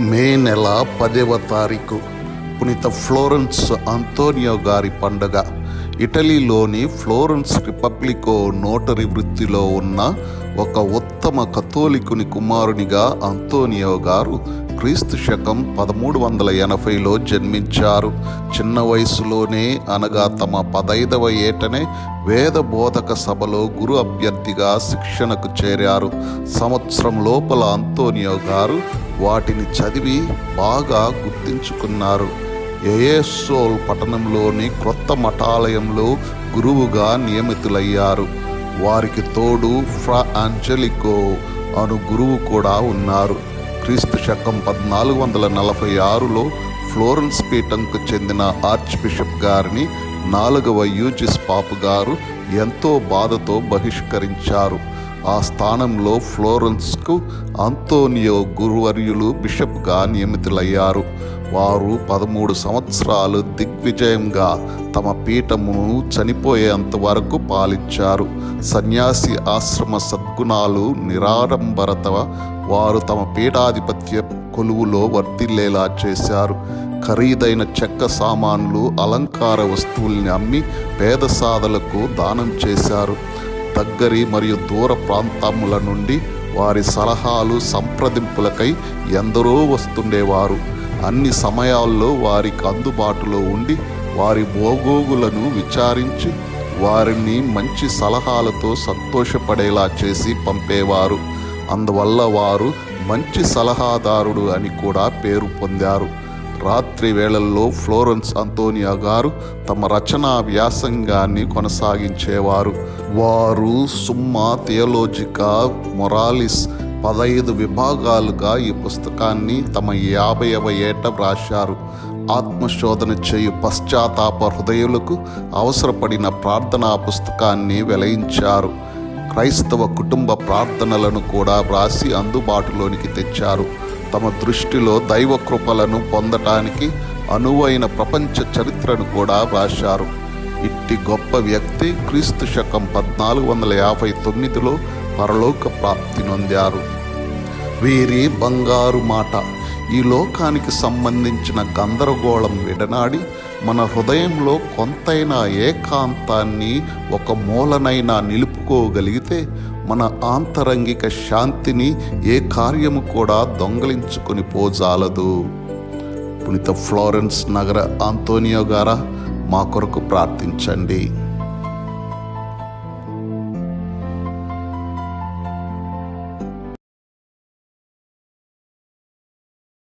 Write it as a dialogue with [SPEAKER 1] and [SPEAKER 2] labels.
[SPEAKER 1] మే నెల 10వ తారీఖు పునీత ఫ్లోరెన్స్ అంతోనియో గారి పండుగ. ఇటలీలోని ఫ్లోరెన్స్ రిపబ్లికో నోటరీ వృత్తిలో ఉన్న ఒక ఉత్తమ కథోలికుని కుమారునిగా అంతోనియో గారు క్రీస్తు శకం 1380లో జన్మించారు. చిన్న వయసులోనే అనగా తమ 15వ ఏటనే వేద బోధక సభలో గురు అభ్యర్థిగా శిక్షణకు చేరారు. సంవత్సరం లోపల అంతోనియో గారు వాటిని చదివి బాగా గుర్తించుకున్నారు. ఎయేసోల్ పట్టణంలోని క్రొత్త మఠాలయంలో గురువుగా నియమితులయ్యారు. వారికి తోడు ఫ్రా ఆంజెలికో అను గురువు కూడా ఉన్నారు. క్రీస్తు శకం 1446లో ఫ్లోరెన్స్ పీఠంకు చెందిన ఆర్చ్ బిషప్ గారిని 4వ యూజిస్ పాపు గారు ఎంతో బాధతో బహిష్కరించారు. ఆ స్థానంలో ఫ్లోరెన్స్కు అంతోనియో గురువర్యులు బిషప్గా నియమితులయ్యారు. వారు 13 సంవత్సరాలు దిగ్విజయంగా తమ పీఠమును చనిపోయేంత వరకు పాలించారు. సన్యాసి ఆశ్రమ సద్గుణాలు నిరాడంబరత వారు తమ పీఠాధిపత్య కొలువులో వర్ధిల్లేలా చేశారు. ఖరీదైన చెక్క సామాన్లు, అలంకార వస్తువుల్ని అమ్మి పేద సాధలకు దానం చేశారు. దగ్గరి మరియు దూర ప్రాంతముల నుండి వారి సలహాలు సంప్రదింపులకై ఎందరో వస్తుండేవారు. అన్ని సమయాల్లో వారికి అందుబాటులో ఉండి వారి బాగోగులను విచారించి వారిని మంచి సలహాలతో సంతోషపడేలా చేసి పంపేవారు. అందువల్ల వారు మంచి సలహాదారుడు అని కూడా పేరు పొందారు. రాత్రి వేళల్లో ఫ్లోరెన్స్ అంతోనియో గారు తమ రచనా వ్యాసంగాన్ని కొనసాగించేవారు. వారు సుమ్మా థియోలాజికా మొరాలిస్ 15 విభాగాలుగా ఈ పుస్తకాన్ని తమ 50వ ఏట వ్రాశారు. ఆత్మశోధన చేయు పశ్చాత్తాప హృదయులకు అవసరపడిన ప్రార్థనా పుస్తకాన్ని వెలయించారు. క్రైస్తవ కుటుంబ ప్రార్థనలను కూడా వ్రాసి అందుబాటులోనికి తెచ్చారు. తమ దృష్టిలో దైవ కృపలను పొందటానికి అనువైన ప్రపంచ చరిత్రను కూడా వ్రాశారు. ఇట్టి గొప్ప వ్యక్తి క్రీస్తు శకం 1459లో పరలోక ప్రాప్తి నొందారు. వీరి బంగారు మాట ఈ లోకానికి సంబంధించిన గందరగోళం విడనాడి మన హృదయంలో కొంతైనా ఏకాంతాన్ని ఒక మూలనైనా నిలుపుకోగలిగితే మన ఆంతరంగిక శాంతిని ఏ కార్యము కూడా దొంగలించుకొని పోజాలదు. పునీత ఫ్లోరెన్స్ నగర అంతోనియో గారా, మా కొరకు ప్రార్థించండి.